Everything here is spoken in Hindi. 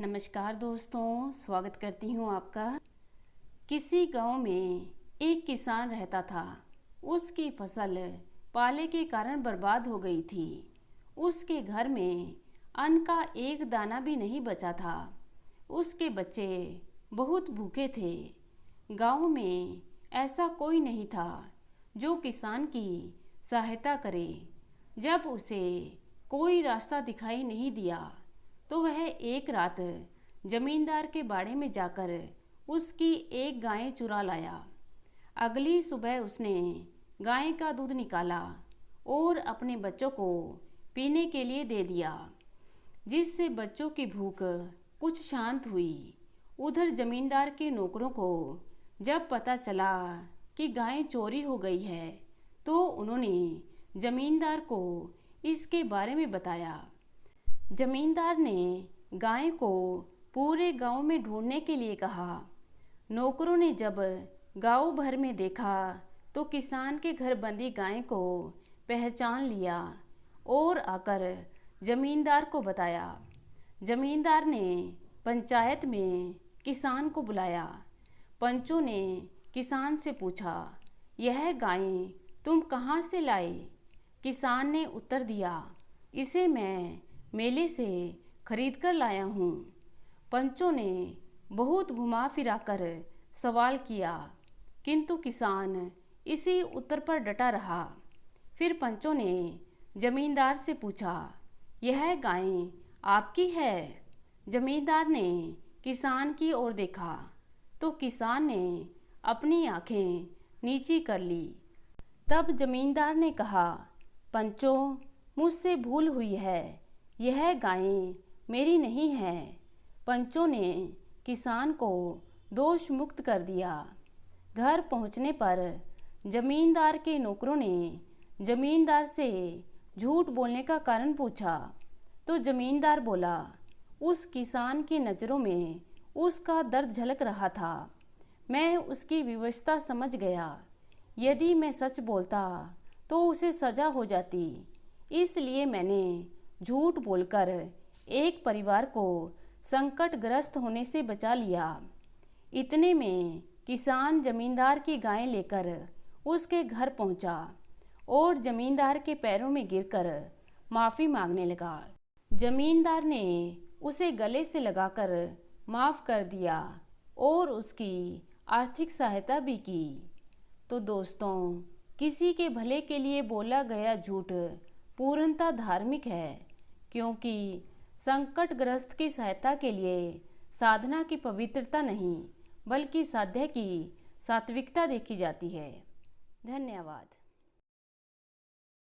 नमस्कार दोस्तों, स्वागत करती हूँ आपका। किसी गांव में एक किसान रहता था। उसकी फसल पाले के कारण बर्बाद हो गई थी। उसके घर में अन्न का एक दाना भी नहीं बचा था। उसके बच्चे बहुत भूखे थे। गांव में ऐसा कोई नहीं था जो किसान की सहायता करे। जब उसे कोई रास्ता दिखाई नहीं दिया तो वह एक रात जमींदार के बाड़े में जाकर उसकी एक गाय चुरा लाया। अगली सुबह उसने गाय का दूध निकाला और अपने बच्चों को पीने के लिए दे दिया, जिससे बच्चों की भूख कुछ शांत हुई। उधर जमींदार के नौकरों को जब पता चला कि गाय चोरी हो गई है तो उन्होंने जमींदार को इसके बारे में बताया। जमींदार ने गाय को पूरे गांव में ढूंढने के लिए कहा। नौकरों ने जब गांव भर में देखा तो किसान के घर बंधी गाय को पहचान लिया और आकर जमींदार को बताया। जमींदार ने पंचायत में किसान को बुलाया। पंचों ने किसान से पूछा, यह गाय तुम कहाँ से लाए? किसान ने उत्तर दिया, इसे मैं मेले से खरीद कर लाया हूँ। पंचों ने बहुत घुमा फिरा कर सवाल किया, किंतु किसान इसी उत्तर पर डटा रहा। फिर पंचों ने जमींदार से पूछा, यह गाय आपकी है? जमींदार ने किसान की ओर देखा तो किसान ने अपनी आंखें नीची कर ली। तब जमींदार ने कहा, पंचों, मुझसे भूल हुई है, यह गाय मेरी नहीं है। पंचों ने किसान को दोष मुक्त कर दिया। घर पहुंचने पर जमींदार के नौकरों ने जमींदार से झूठ बोलने का कारण पूछा तो जमींदार बोला, उस किसान की नज़रों में उसका दर्द झलक रहा था। मैं उसकी विवशता समझ गया। यदि मैं सच बोलता तो उसे सजा हो जाती, इसलिए मैंने झूठ बोलकर एक परिवार को संकटग्रस्त होने से बचा लिया। इतने में किसान जमींदार की गाय लेकर उसके घर पहुंचा और जमींदार के पैरों में गिरकर माफ़ी मांगने लगा। जमींदार ने उसे गले से लगाकर माफ़ कर दिया और उसकी आर्थिक सहायता भी की। तो दोस्तों, किसी के भले के लिए बोला गया झूठ पूर्णतः धार्मिक है, क्योंकि संकटग्रस्त की सहायता के लिए साधना की पवित्रता नहीं बल्कि साध्य की सात्विकता देखी जाती है। धन्यवाद।